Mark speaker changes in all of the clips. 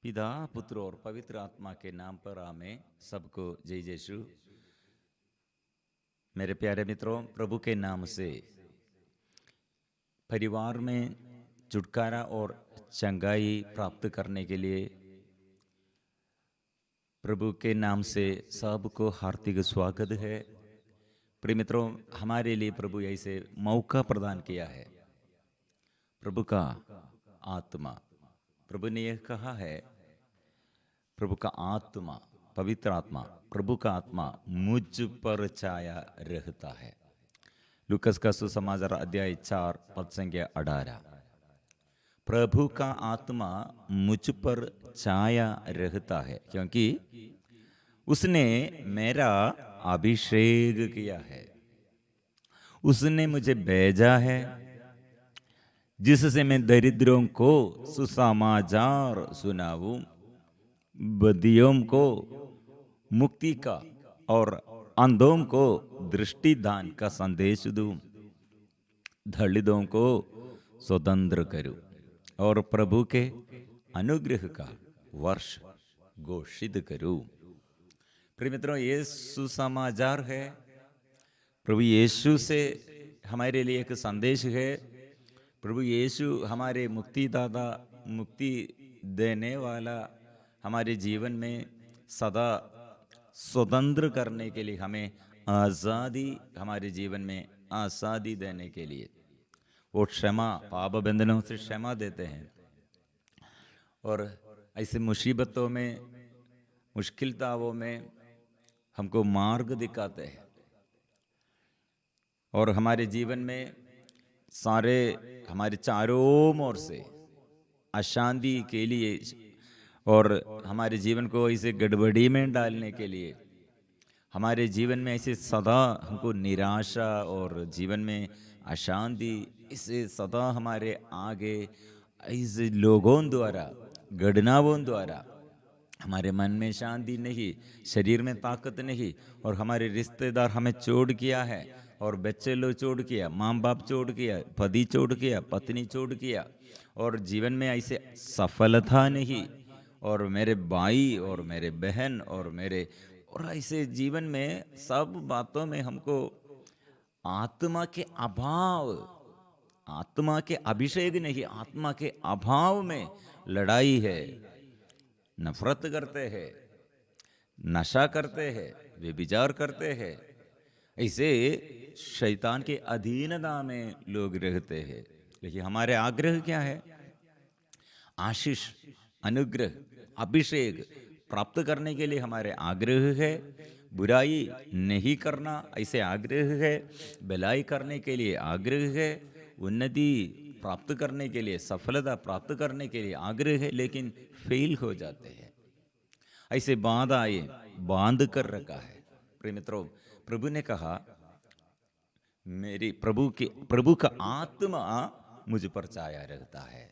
Speaker 1: पिता पुत्र और पवित्र आत्मा के नाम पर आमें। सबको जय यीशु। मेरे प्यारे मित्रों, प्रभु के नाम से परिवार में छुटकारा और चंगाई प्राप्त करने के लिए प्रभु के नाम से सबको हार्दिक स्वागत है। प्रिय मित्रों, हमारे लिए प्रभु ऐसे मौका प्रदान किया है। प्रभु का आत्मा, प्रभु ने यह कहा है, प्रभु का आत्मा, पवित्र आत्मा, प्रभु का आत्मा मुझ पर छाया रहता है। लूकस का सुसमाचार अध्याय 4 पद संख्या 18। प्रभु का आत्मा मुझ पर छाया रहता है क्योंकि उसने मेरा अभिषेक किया है, उसने मुझे भेजा है जिससे मैं दरिद्रों को सुसमाचार सुनाऊं, बदियों को मुक्ति का और अंधों को दृष्टिदान का संदेश दूं, दलितों को स्वतंत्र करूं और प्रभु के अनुग्रह का वर्ष घोषित करूं। प्रिय मित्रों, ये सुसमाचार है। प्रभु यीशु से हमारे लिए एक संदेश है। प्रभु यीशु हमारे मुक्तिदाता, मुक्ति देने वाला, हमारे जीवन में सदा स्वतंत्र करने के लिए, हमें आज़ादी, हमारे जीवन में आज़ादी देने के लिए वो क्षमा, पाप बंधनों से क्षमा देते हैं और ऐसे मुसीबतों में, मुश्किलताओं में हमको मार्ग दिखाते हैं और हमारे जीवन में सारे हमारे चारों ओर से अशांति के लिए और हमारे जीवन को ऐसे गड़बड़ी में डालने के लिए, हमारे जीवन में ऐसे सदा हमको निराशा और जीवन में अशांति, इसे सदा हमारे आगे ऐसे लोगों द्वारा, घटनाओं द्वारा हमारे मन में शांति नहीं, शरीर में ताकत नहीं और हमारे रिश्तेदार हमें छोड़ किया है और बच्चे लोग छोड़ किया, माँ बाप छोड़ किया, पति छोड़ किया, पत्नी छोड़ किया और जीवन में ऐसे सफलता नहीं और मेरे भाई और मेरे बहन और मेरे और ऐसे जीवन में सब बातों में हमको आत्मा के अभाव, आत्मा के अभिषेक नहीं, आत्मा के अभाव में लड़ाई है। नफरत करते हैं, नशा करते हैं, व्यभिचार करते हैं, ऐसे शैतान के अधीनता में लोग रहते हैं। लेकिन हमारे आग्रह क्या है? आशीष, अनुग्रह, अभिषेक प्राप्त करने के लिए हमारे आग्रह है। बुराई नहीं करना ऐसे आग्रह है, भलाई करने के लिए आग्रह है, उन्नति प्राप्त करने के लिए, सफलता प्राप्त करने के लिए आग्रह है, लेकिन फेल हो जाते हैं। ऐसे बाधाएं बांध कर रखा है। प्रिय मित्रों, प्रभु ने कहा, मेरी प्रभु का आत्मा मुझ पर छाया रहता है।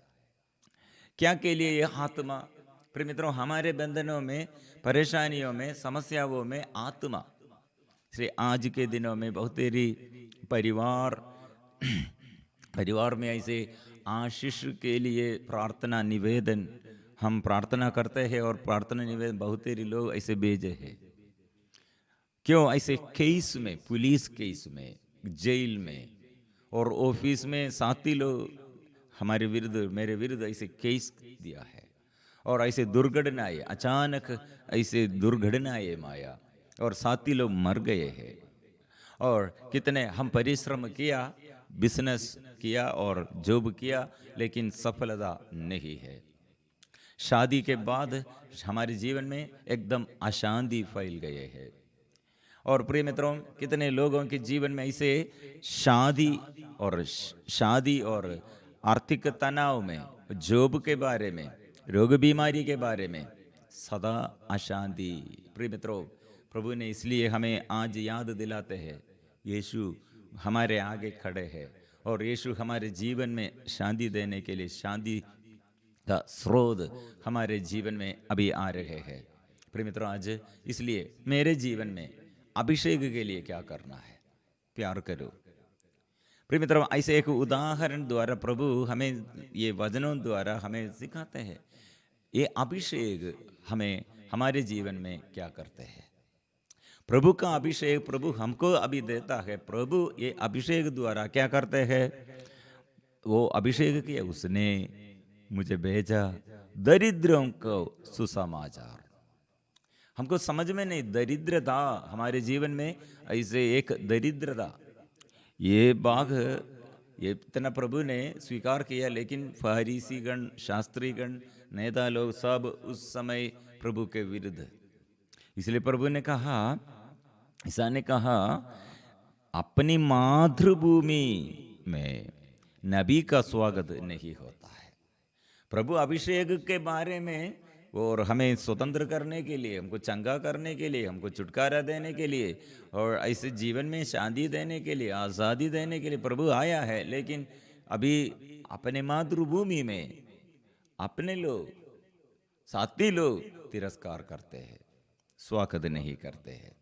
Speaker 1: क्या के लिए यह आत्मा? प्रिय मित्रों, हमारे बंधनों में, परेशानियों में, समस्याओं में आत्मा से आज के दिनों में बहुत तेरी परिवार परिवार में ऐसे आशीष के लिए प्रार्थना निवेदन हम प्रार्थना करते हैं और प्रार्थना निवेदन बहुत तेरी लोग ऐसे भेजे हैं। क्यों? ऐसे केस में, पुलिस केस में, जेल में और ऑफिस में साथी लोग हमारे विरुद्ध, मेरे विरुद्ध ऐसे केस दिया है और ऐसे दुर्घटनाएं, अचानक ऐसे दुर्घटनाएं माया और साथी लोग मर गए हैं और कितने हम परिश्रम किया, बिजनेस किया और जॉब किया, लेकिन सफलता नहीं है। शादी के बाद हमारे जीवन में एकदम अशांति फैल गए है और प्रिय मित्रों, कितने लोगों के जीवन में ऐसे शादी और आर्थिक तनाव में, जॉब के बारे में, रोग बीमारी के बारे में सदा अशांति। प्रिय मित्रों, प्रभु ने इसलिए हमें आज याद दिलाते हैं, यीशु हमारे आगे खड़े हैं और यीशु हमारे जीवन में शांति देने के लिए, शांति का स्रोत हमारे जीवन में अभी आ रहे हैं। प्रिय मित्रों, आज इसलिए मेरे जीवन में अभिषेक के लिए क्या करना है? प्यार करो। प्रिय मित्रों, ऐसे एक उदाहरण द्वारा प्रभु हमें, ये वचनों द्वारा हमें सिखाते हैं। ये अभिषेक हमें हमारे जीवन में क्या करते हैं? प्रभु का अभिषेक प्रभु हमको अभी देता है। प्रभु ये अभिषेक द्वारा क्या करते हैं? वो अभिषेक किया, उसने मुझे भेजा दरिद्रों को सुसमाचार। हमको समझ में नहीं, दरिद्रता हमारे जीवन में ऐसे एक दरिद्रता, ये बाग ये इतना प्रभु ने स्वीकार किया, लेकिन फरीसीगण, शास्त्रीगण, नेता लोग सब उस समय प्रभु के विरुद्ध। इसलिए प्रभु ने कहा, ईसा ने कहा, अपनी मातृभूमि में नबी का स्वागत नहीं होता है। प्रभु अभिषेक के बारे में और हमें स्वतंत्र करने के लिए, हमको चंगा करने के लिए, हमको छुटकारा देने के लिए और ऐसे जीवन में शांति देने के लिए, आज़ादी देने के लिए प्रभु आया है। लेकिन अभी अपने मातृभूमि में अपने लोग, साथी लोग तिरस्कार करते हैं, स्वागत नहीं करते हैं।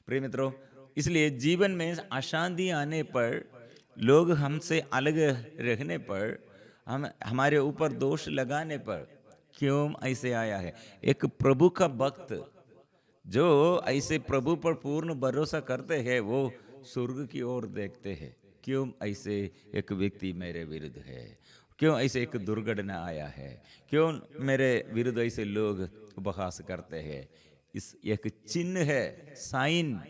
Speaker 1: प्रिय मित्रों, इसलिए जीवन में अशांति आने पर, लोग हमसे अलग रहने पर, हमारे ऊपर दोष लगाने पर, क्यों ऐसे आया है? एक प्रभु का भक्त जो ऐसे प्रभु पर पूर्ण भरोसा करते हैं, वो स्वर्ग की ओर देखते हैं। क्यों ऐसे एक व्यक्ति मेरे विरुद्ध है? क्यों ऐसे एक दुर्घटना आया है? क्यों मेरे विरुद्ध ऐसे लोग उपहास करते हैं? इस एक चिन्ह है, साइन,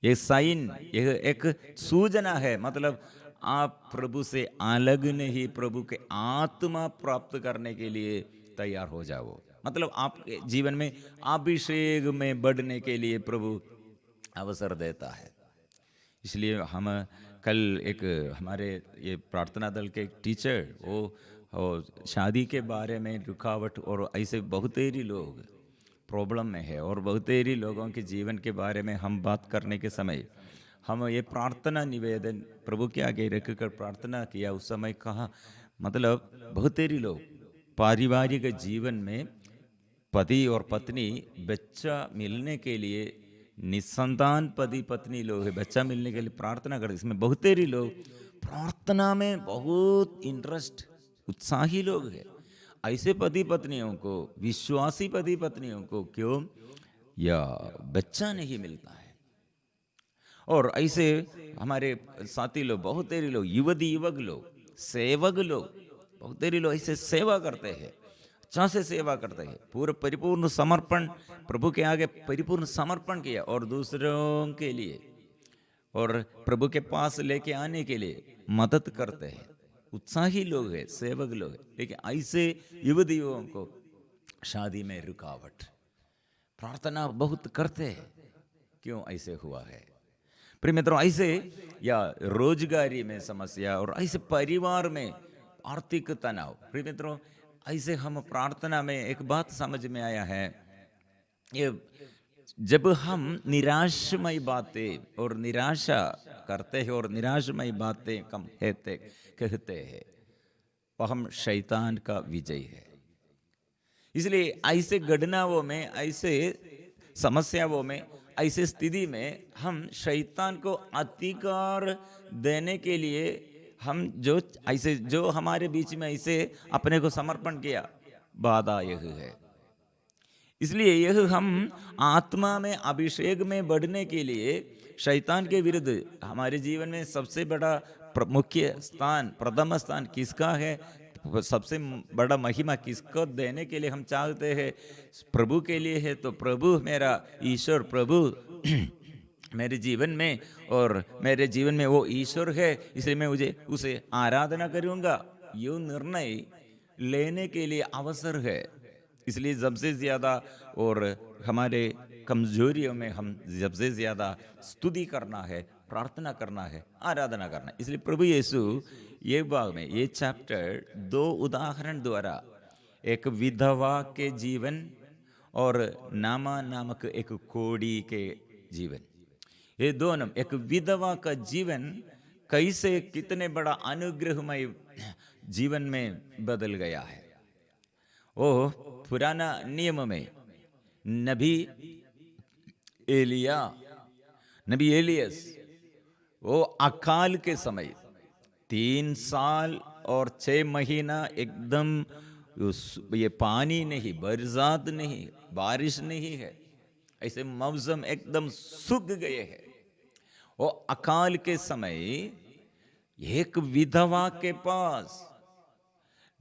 Speaker 1: ये साइन, यह एक सूचना है। मतलब आप प्रभु से अलग नहीं, प्रभु के आत्मा प्राप्त करने के लिए तैयार हो जाओ। मतलब आपके जीवन में अभिषेक में बढ़ने के लिए प्रभु अवसर देता है। इसलिए हम कल एक हमारे ये प्रार्थना दल के टीचर, वो शादी के बारे में रुकावट और ऐसे बहुतेरी लोग प्रॉब्लम में है, और बहुतेरी लोगों के जीवन के बारे में हम बात करने के समय हम ये प्रार्थना निवेदन प्रभु के आगे रखकर प्रार्थना किया। उस समय कहा, मतलब बहुतेरी लोग पारिवारिक जीवन में पति और पत्नी बच्चा मिलने के लिए, निसंतान पति पत्नी लोग है, बच्चा मिलने के लिए प्रार्थना करते। इसमें बहुतेरी लोग प्रार्थना में बहुत इंटरेस्ट, उत्साही लोग हैं। ऐसे पति पत्नियों को, विश्वासी पति पत्नियों को क्यों या बच्चा नहीं मिलता है? और ऐसे हमारे साथी लोग, बहुतेरी लोग, युवती युवक लोग, सेवक लोग, बहुतेरी लोग ऐसे सेवा करते हैं, अच्छा से सेवा करते हैं, पूरा परिपूर्ण समर्पण, प्रभु के आगे परिपूर्ण समर्पण किया और दूसरों के लिए और प्रभु के पास लेके आने के लिए मदद करते हैं। उत्साही लोग हैं, सेवक लोग हैं। लेकिन ऐसे युवतियों को शादी में रुकावट, प्रार्थना बहुत करते हैं, क्यों ऐसे हुआ है? प्रिय मित्रों, ऐसे या रोजगारी में समस्या और ऐसे परिवार में आर्थिक तनाव। प्रिय मित्रों, ऐसे हम प्रार्थना में एक बात समझ में आया है, ये जब हम निराशमय बातें और निराशा करते हैं और निराशमय बातें कम कहते हैं, वह हम शैतान का विजय है। इसलिए ऐसे घटनाओं में, ऐसे समस्याओं में, ऐसे स्थिति में हम शैतान को अधिकार देने के लिए हम जो हमारे बीच में ऐसे अपने को समर्पण किया, बाधा यह है। इसलिए यह हम आत्मा में अभिषेक में बढ़ने के लिए शैतान के विरुद्ध, हमारे जीवन में सबसे बड़ा मुख्य स्थान, प्रथम स्थान किसका है? सबसे बड़ा महिमा किसको देने के लिए हम चाहते हैं? प्रभु के लिए है। तो प्रभु मेरा ईश्वर, प्रभु मेरे जीवन में, और मेरे जीवन में वो ईश्वर है, इसलिए मैं उसे आराधना करूंगा, ये निर्णय लेने के लिए अवसर है। इसलिए सबसे ज्यादा और हमारे कमजोरियों में हम सबसे ज्यादा स्तुति करना है, प्रार्थना करना है, आराधना करना है। इसलिए प्रभु यीशु ये भाग में, ये चैप्टर 2 उदाहरण द्वारा, एक विधवा के जीवन और नामा नामक एक कोढ़ी के जीवन, ये दोनों, एक विधवा का जीवन कैसे कितने बड़ा अनुग्रहमय जीवन में बदल गया है। वो पुराना नियम में नबी एलिया, नबी एलियस, वो अकाल के समय 3 साल और 6 महीना एकदम ये पानी नहीं, बरसात नहीं, बारिश नहीं है, ऐसे मौसम एकदम सूख गए हैं। वो अकाल के समय एक विधवा के पास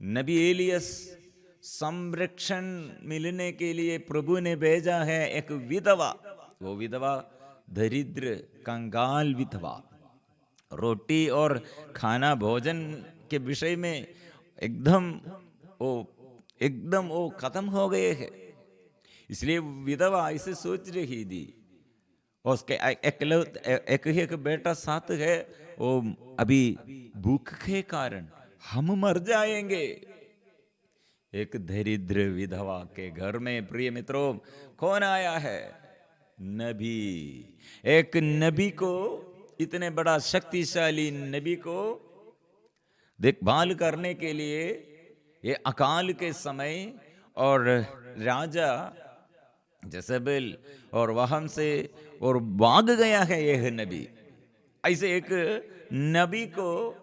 Speaker 1: नबी एलियस संरक्षण मिलने के लिए प्रभु ने भेजा है। एक विधवा, वो विधवा दरिद्र कंगाल विधवा, रोटी और खाना भोजन के विषय में एकदम वो खत्म हो गए हैं। इसलिए विधवा ऐसे सोच रही थी, उसके एक बेटा साथ है, वो अभी भूख के कारण हम मर जाएंगे। एक दरिद्र विधवा के घर में प्रिय मित्रों कौन आया है? नबी। एक नबी को, इतने बड़ा शक्तिशाली नबी को देखभाल करने के लिए ये अकाल के समय, और राजा जज़ेबेल और वहम से और भाग गया है यह नबी। ऐसे एक नबी को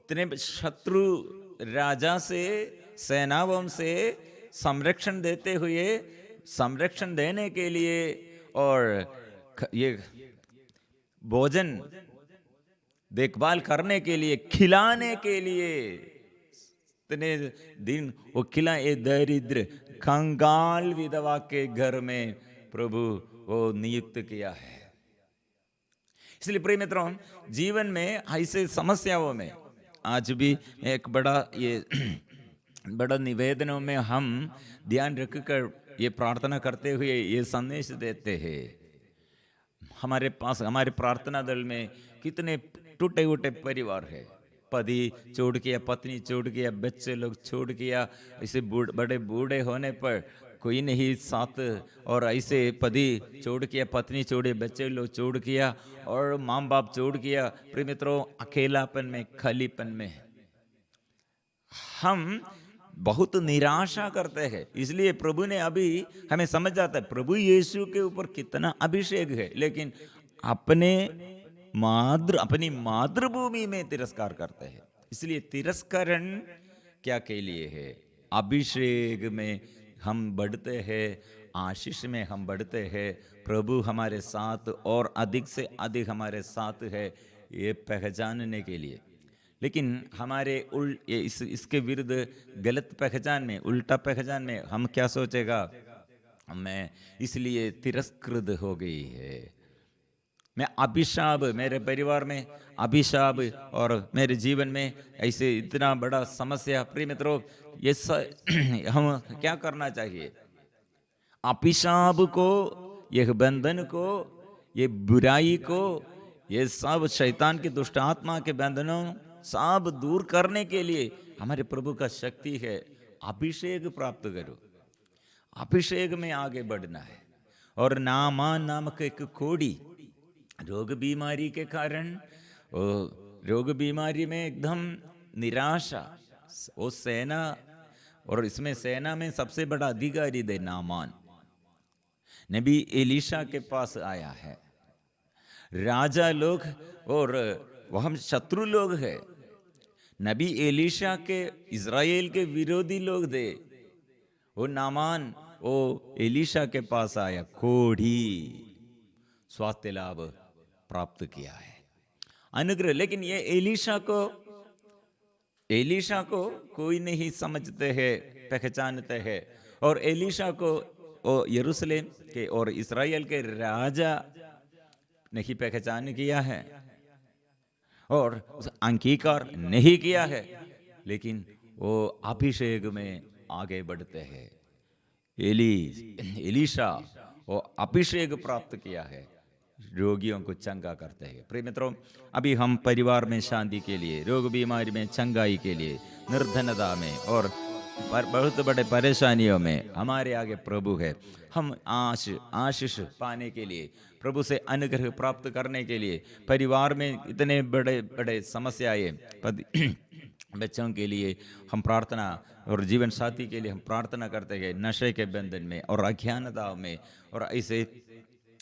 Speaker 1: इतने शत्रु राजा से, सेनाओं से संरक्षण देते हुए, संरक्षण देने के लिए और ये भोजन देखभाल करने के लिए, खिलाने के लिए इतने दिन वो खिला, ये दरिद्र कंगाल विधवा के घर में प्रभु वो नियुक्त किया है। इसलिए प्रिय मित्रों, जीवन में ऐसे समस्याओं में आज भी एक बड़ा ये बड़ा निवेदनों में हम ध्यान रखकर ये प्रार्थना करते हुए ये संदेश देते हैं। हमारे पास, हमारे प्रार्थना दल में कितने टूटे उटे परिवार है। पति छोड़ किया, पत्नी छोड़ किया, बच्चे लोग छोड़ किया, ऐसे बड़े बूढ़े होने पर कोई नहीं साथ, और ऐसे पति छोड़ किया, पत्नी छोड़े, बच्चे लोग छोड़ किया, और माँ बाप छोड़ किया। प्रिय मित्रों, अकेलापन में, खालीपन में हम बहुत निराशा करते हैं। इसलिए प्रभु ने अभी हमें समझ आता है प्रभु यीशु के ऊपर कितना अभिषेक है, लेकिन अपनी मातृभूमि में तिरस्कार करते हैं। इसलिए तिरस्करण क्या के लिए है? अभिषेक में हम बढ़ते हैं, आशीष में हम बढ़ते हैं। प्रभु हमारे साथ और अधिक से अधिक हमारे साथ है, ये पहचानने के लिए। लेकिन हमारे इसके विरुद्ध गलत पहचान में, उल्टा पहचान में हम क्या सोचेगा, मैं इसलिए तिरस्कृत हो गई है, मैं अभिशाप, मेरे परिवार में अभिशाप, और मेरे जीवन में ऐसे इतना बड़ा समस्या। प्रिय मित्रों, ये हम क्या करना चाहिए? अभिशाप को, यह बंधन को, ये बुराई को, ये सब शैतान की दुष्ट आत्मा के बंधनों सब दूर करने के लिए हमारे प्रभु का शक्ति है। अभिषेक प्राप्त करो, अभिषेक में आगे बढ़ना है। और नामान नामक एक कोड़ी रोग बीमारी के कारण, रोग बीमारी में एकदम निराशा, वो सेना, और इसमें सेना में सबसे बड़ा अधिकारी दे नामान नबी एलीशा के पास आया है। राजा लोग और वह शत्रु लोग हैं। नबी एलीशा के इज़राइल के विरोधी लोग थे। वो नामान वो एलीशा के पास आया, कोढ़ी स्वास्थ्य लाभ प्राप्त किया है, अनुग्रह। लेकिन ये एलीशा को कोई नहीं समझते हैं, पहचानते हैं। और एलीशा को यरूशलेम के और इस्राएल के राजा नहीं पहचान किया है और अंगीकार नहीं किया है, लेकिन वो अभिषेक में आगे बढ़ते हैं। एलीशा वो अभिषेक प्राप्त किया है, रोगियों को चंगा करते हैं। प्रिय मित्रों, अभी हम परिवार में शांति के लिए, रोग बीमारी में चंगाई के लिए, निर्धनता में और बहुत बड़े परेशानियों में हमारे आगे प्रभु है। हम आशीष पाने के लिए, प्रभु से अनुग्रह प्राप्त करने के लिए, परिवार में इतने बड़े बड़े समस्याएं, बच्चों के लिए हम प्रार्थना, और जीवन साथी के लिए हम प्रार्थना करते हैं। नशे के बंधन में और अज्ञानता में और ऐसे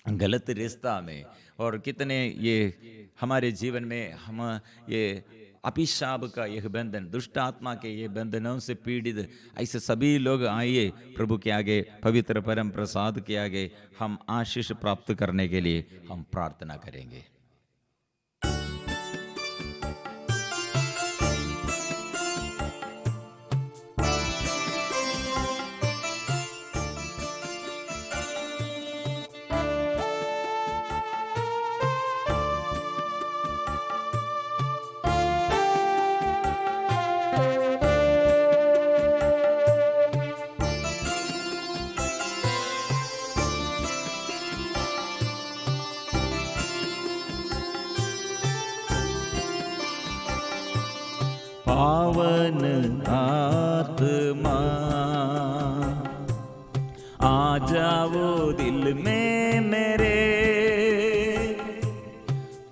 Speaker 1: गलत रिश्ता में, और कितने ये हमारे जीवन में हम ये अभिशाप का यह बंधन, दुष्ट आत्मा के ये बंधनों से पीड़ित ऐसे सभी लोग आइए प्रभु के आगे, पवित्र परम प्रसाद के आगे हम आशीष प्राप्त करने के लिए हम प्रार्थना करेंगे। पावन आत्मा आ जाओ दिल में मेरे,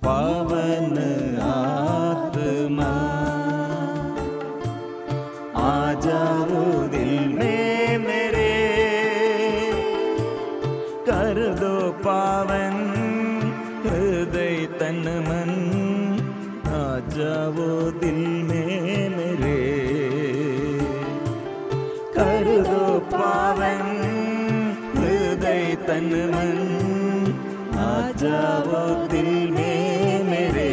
Speaker 1: पावन आत्मा आ जाओ दिल में मेरे, कर दो पावन हृदय तन मन, आ जाओ दिल में मेरे, कर दो पावन हृदय तन मन, आ जाओ दिल में मेरे,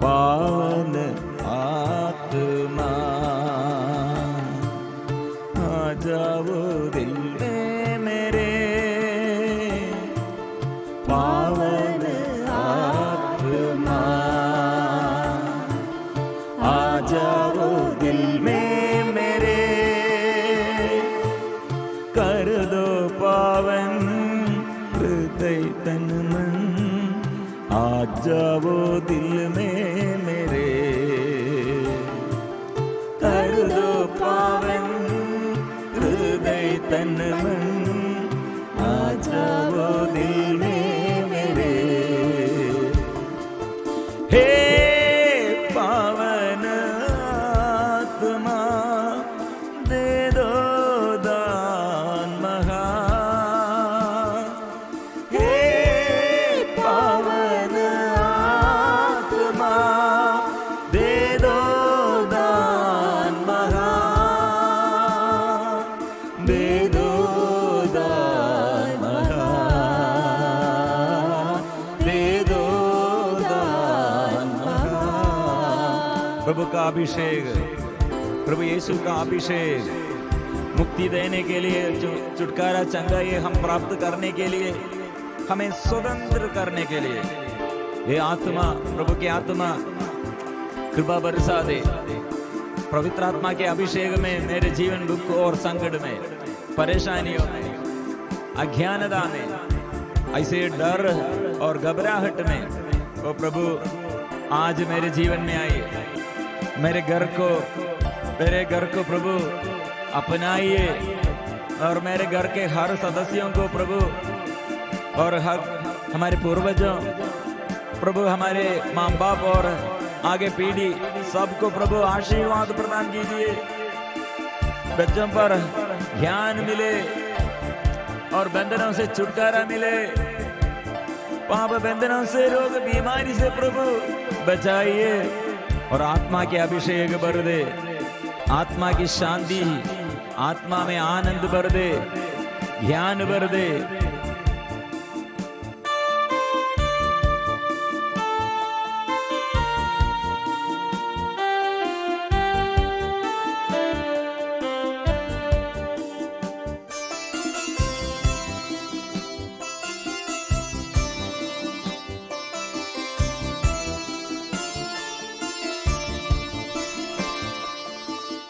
Speaker 1: पावन आत्मा आ जाओ दिल में मेरे, पावन आत्मा आ जाओ दिल में मेरे, कर दो पावन हृदय तन मन, आ जाओ दिल में मेरे, कर दो पावन हृदय तन मन, आ जाओ दिल में मेरे। हे पावन आत्मा दे दो दान महा, हे पावन आत्मा दे दो दान महा, दे दो दान महा, दे दो दान महा। प्रभु का अभिषेक, प्रभु यीशु का अभिषेक, मुक्ति देने के लिए, छुटकारा चंगाई हम प्राप्त करने के लिए, हमें स्वतंत्र करने के लिए, ये आत्मा, प्रभु की आत्मा कृपा बरसा दे। पवित्र आत्मा के अभिषेक में मेरे जीवन दुख और संकट में, परेशानियों में, अज्ञानता में, ऐसे डर और घबराहट में, वो प्रभु आज मेरे जीवन में आइए, मेरे घर को प्रभु अपनाइए, और मेरे घर के हर सदस्यों को प्रभु, और हमारे पूर्वजों प्रभु, हमारे माँ बाप और आगे पीढ़ी सबको प्रभु आशीर्वाद प्रदान कीजिए। बच्चों पर ज्ञान मिले और बंधनों से छुटकारा मिले, पाप बंधनों से, रोग बीमारी से प्रभु बचाइए, और आत्मा के अभिषेक भर दे, आत्मा की शांति, आत्मा में आनंद भर दे, ज्ञान भर दे।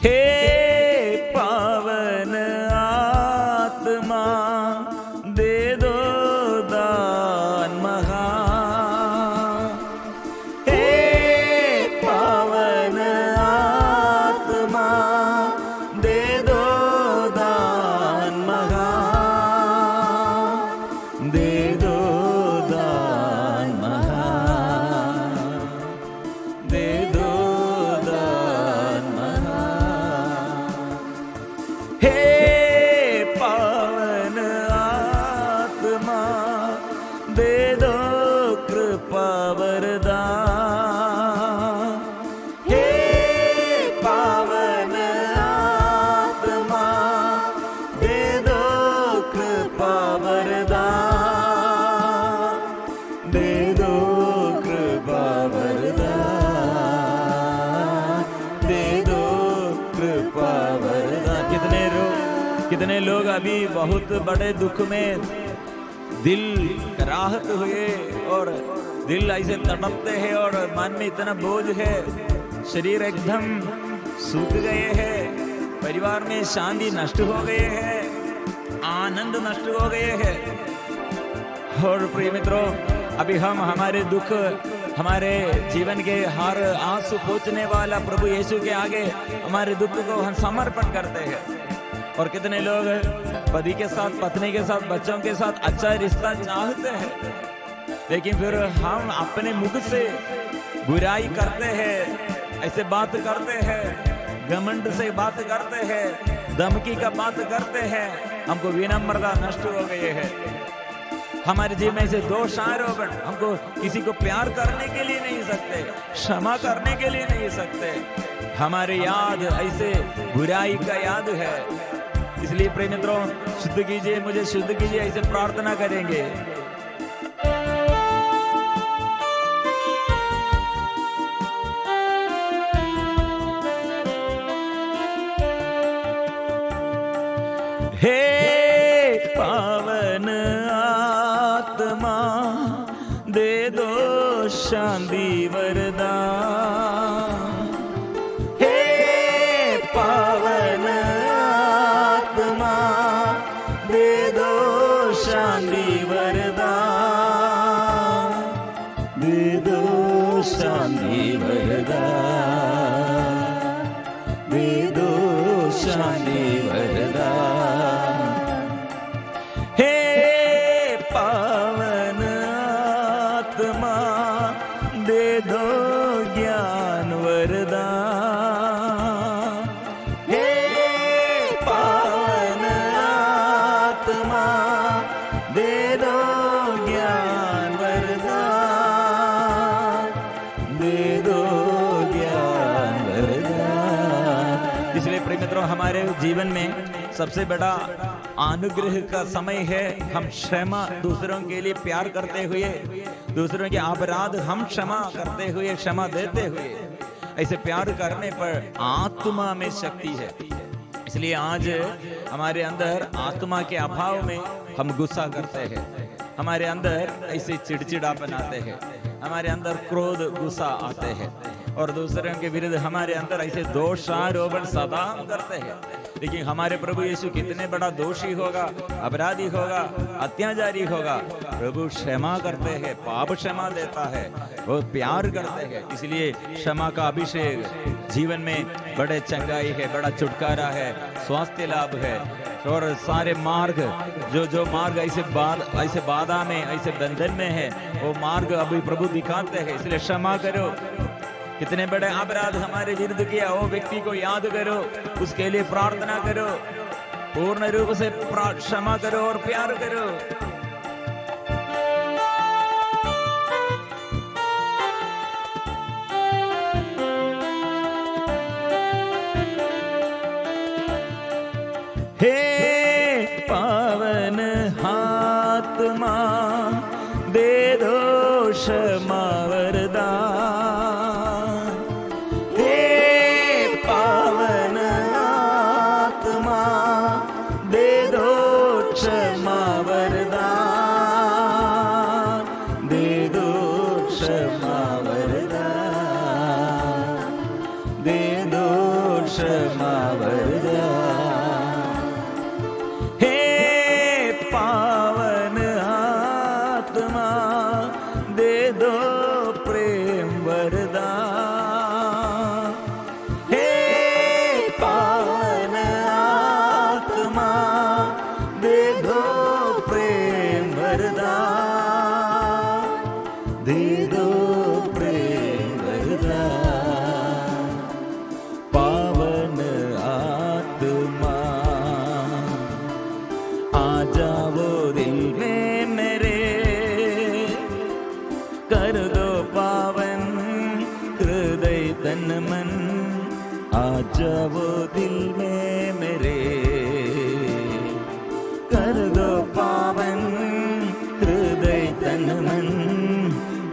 Speaker 1: हे पावन आत्मा दे दो दान महा, हे पावन आत्मा दे दो दान महा, दे दो दान महा, दे दो दान महा। कृपा वरदान। कितने लोग अभी बहुत बड़े दुख में दिल कराहत हुए और दिल ऐसे तड़पते हैं और मन में इतना बोझ है, शरीर एकदम सूख गए हैं, परिवार में शांति नष्ट हो गए हैं, आनंद नष्ट हो गए हैं। और प्रिय मित्रों, अभी हम हमारे दुख, हमारे जीवन के हर आंसू पोंछने वाला प्रभु यीशु के आगे हमारे दुख को हम समर्पण करते हैं। और कितने लोग पति के साथ, पत्नी के साथ, बच्चों के साथ अच्छा रिश्ता चाहते हैं, लेकिन फिर हम अपने मुख से बुराई करते हैं, ऐसे बात करते हैं, घमंड से बात करते हैं, धमकी का बात करते हैं, हमको विनम्रता नष्ट हो गई है। हमारे जीवन में से दोष आरोपण, हमको किसी को प्यार करने के लिए नहीं सकते, क्षमा करने के लिए नहीं सकते, हमारे याद ऐसे बुराई का याद है। इसलिए प्रिय मित्रों, शुद्ध कीजिए, मुझे शुद्ध कीजिए, ऐसे प्रार्थना करेंगे। हे पावन आत्मा दे दो शांति वरदान। हे पावन आत्मा दे दो शांति वरदान, दे दो शांति वरदान, दे दो शांति वरदान। हे पावन आत्मा दे दो ज्ञान वरदान। हे पावन आत्मा दे दो ज्ञान वरदान, दे दो ज्ञान वरदान। इसलिए प्रिय मित्रों, हमारे जीवन में सबसे बड़ा अनुग्रह का समय है। हम क्षमा, दूसरों के लिए प्यार करते हुए, दूसरों के अपराध हम क्षमा करते हुए, क्षमा देते हुए, ऐसे प्यार करने पर आत्मा में शक्ति है। इसलिए आज हमारे अंदर आत्मा के अभाव में हम गुस्सा करते हैं, हमारे अंदर ऐसे चिड़चिड़ापन आते हैं, हमारे अंदर क्रोध, गुस्सा आते हैं, और दूसरों के विरुद्ध हमारे अंदर ऐसे दोषारोपण सदा करते हैं। लेकिन हमारे प्रभु यीशु कितने बड़ा दोषी होगा, अपराधी होगा, अत्याचारी होगा, प्रभु क्षमा करते हैं, पाप क्षमा देता है, वो प्यार करते हैं। इसलिए क्षमा का अभिषेक जीवन में बड़े चंगाई है, बड़ा छुटकारा है, स्वास्थ्य लाभ है, और सारे मार्ग जो मार्ग ऐसे बाधा में, ऐसे बंधन में है, वो मार्ग अभी प्रभु दिखाते हैं। इसलिए क्षमा करो। कितने बड़े अपराध हमारे विरुद्ध किया, वो व्यक्ति को याद करो, उसके लिए प्रार्थना करो, पूर्ण रूप से क्षमा करो और प्यार करो। हे पावन आत्मा दे दो क्षमा वरदान। हे पावन आत्मा दे दो क्षमा वरदान, दे दो क्षमा वरदान, दे दो क्षमा वरदान। पावन आत्मा दे दो प्रेम वरदान। हे पावन आत्मा दे दो प्रेम वरदान, दे दो प्रेम वरदान। पावन आत्मा आ जाओ दिल में मेरे, कर दो पावन हृदय तन मन। आ जाओ दिल में मेरे, कर दो पावन हृदय तन मन।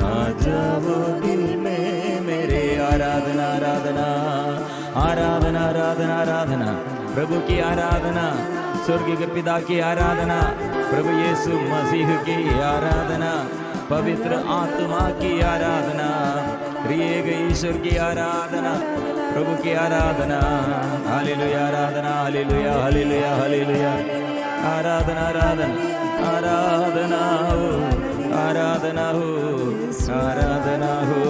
Speaker 1: आ जाओ दिल में मेरे। आराधना आराधना आराधना। आराधना आराधना आराधना, प्रभु की आराधना, स्वर्ग के पिता की आराधना, प्रभु यीशु मसीह की आराधना, पवित्र आत्मा की आराधना, त्रिएक ईश्वर की आराधना, प्रभु की आराधना। हालेलुया आराधना, हालेलुया हालेलुया हालेलुया, आराधना आराधना आराधना हो, आराधना हो, आराधना हो।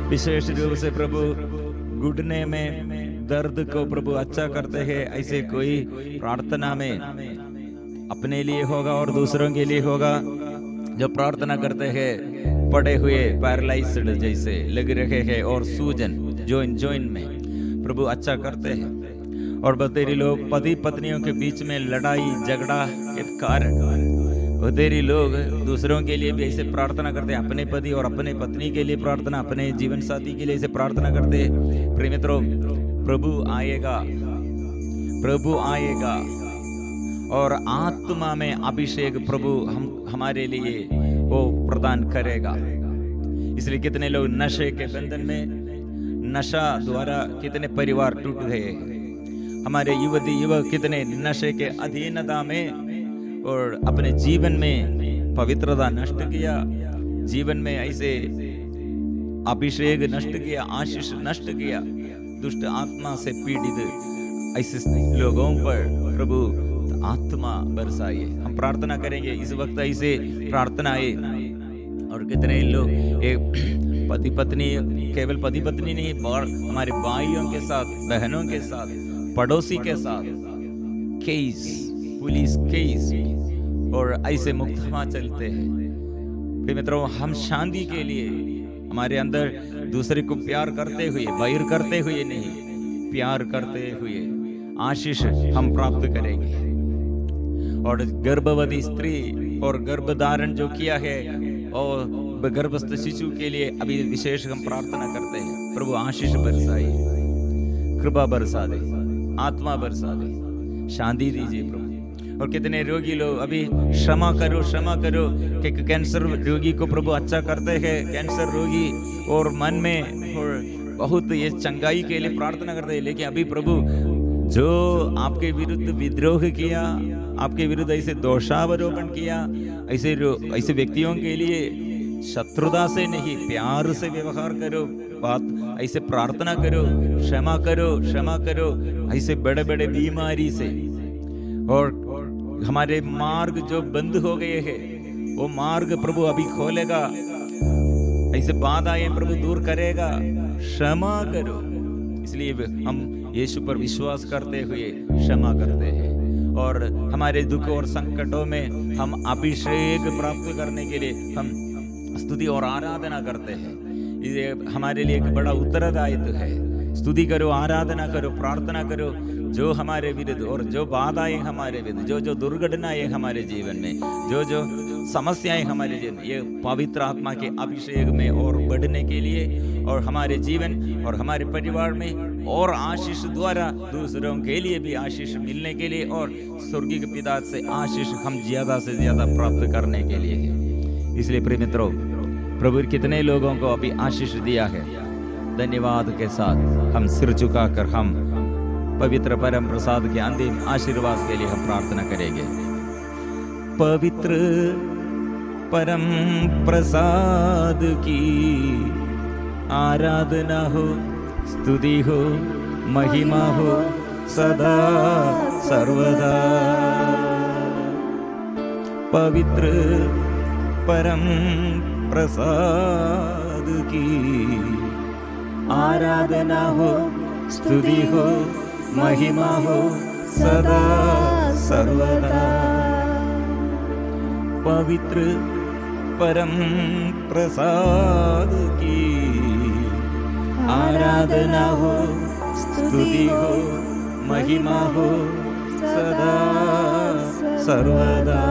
Speaker 1: विशेष रूप से प्रभु घुटने में दर्द को प्रभु अच्छा करते हैं, ऐसे कोई प्रार्थना में अपने लिए होगा और दूसरों के लिए होगा, जो प्रार्थना करते हैं पड़े हुए पैरालाइज्ड जैसे लग रहे हैं और सूजन जॉइन में प्रभु अच्छा करते हैं। और बतेरी लोग पति पत्नियों के बीच में लड़ाई झगड़ा के कारण बतेरी लोग दूसरों के लिए भी ऐसे प्रार्थना करते हैं, अपने पति और अपने पत्नी के लिए प्रार्थना, अपने जीवन साथी के लिए ऐसे प्रार्थना करते हैं। प्रिय मित्रों, प्रभु आएगा, प्रभु आएगा और आत्मा में अभिषेक प्रभु हमारे लिए वो प्रदान करेगा। इसलिए कितने लोग नशे के बंधन में, नशा द्वारा कितने परिवार टूट गए, हमारे युवती युवक कितने नशे के अधीनता में और अपने जीवन में पवित्रता नष्ट किया, जीवन में ऐसे अभिषेक नष्ट किया, आशीष नष्ट किया, दुष्ट आत्मा से पीड़ित ऐसे लोगों पर प्रभु आत्मा बरसाइए। हम प्रार्थना करेंगे इस वक्त, ऐसे प्रार्थना आए। और कितने लोग एक पति पत्नी, केवल पति पत्नी नहीं, हमारे भाइयों के साथ, बहनों के साथ, पड़ोसी के साथ केस, पुलिस केस और ऐसे मुकदमा चलते हैं। प्रिय मित्रों, हम शांति के लिए हमारे अंदर दूसरे को प्यार करते हुए, वैर करते हुए नहीं, प्यार करते हुए आशीष हम प्राप्त करेंगे। और गर्भवती स्त्री और गर्भधारण जो किया है और गर्भस्थ शिशु के लिए अभी विशेष हम प्रार्थना करते हैं, प्रभु आशीष बरसाइए, कृपा बरसा दे, आत्मा बरसा दे, शांति दीजिए प्रभु। और कितने रोगी लोग अभी क्षमा करो क्षमा करो, कि कैंसर रोगी को प्रभु अच्छा करते हैं, कैंसर रोगी और मन में और बहुत ये चंगाई के लिए प्रार्थना करते हैं। लेकिन अभी प्रभु जो आपके विरुद्ध विद्रोह किया, आपके विरुद्ध ऐसे दोषारोपण किया, ऐसे व्यक्तियों के लिए शत्रुता से नहीं, प्यार से व्यवहार करो, बात ऐसे प्रार्थना करो, क्षमा करो क्षमा करो, ऐसे बड़े बड़े बीमारी से। और हमारे मार्ग जो बंद हो गए हैं, वो मार्ग प्रभु अभी खोलेगा, ऐसे बाधाएं प्रभु दूर करेगा, क्षमा करो। इसलिए हम यीशु पर विश्वास करते हुए क्षमा करते हैं और हमारे दुख और संकटों में हम अभिषेक प्राप्त करने के लिए हम स्तुति और आराधना करते हैं। ये हमारे लिए एक बड़ा उत्तरदायित्व है। स्तुति करो, आराधना करो, प्रार्थना करो। जो हमारे विरुद्ध और जो बाधाएं हमारे विरुद्ध, जो दुर्घटनाएं हमारे जीवन में, जो समस्याएं हमारे जीवन में, ये पवित्र आत्मा के अभिषेक में और बढ़ने के लिए और हमारे जीवन और हमारे परिवार में और आशीष द्वारा दूसरों के लिए भी आशीष मिलने के लिए और स्वर्गीय पिता से आशीष हम ज्यादा से ज्यादा प्राप्त करने के लिए है। इसलिए प्रिय मित्रों, प्रभु कितने लोगों को अभी आशीष दिया है, धन्यवाद के साथ हम सिर झुकाकर हम पवित्र परम प्रसाद के अंतिम आशीर्वाद के लिए हम प्रार्थना करेंगे। पवित्र परम प्रसाद की आराधना हो, स्तुति हो, महिमा हो सदा सर्वदा। पवित्र परम प्रसाद की आराधना हो, स्तुति हो, महिमा हो सदा सर्वदा। पवित्र परम प्रसाद की आराधना हो, स्तुति हो, महिमा हो सदा सर्वदा।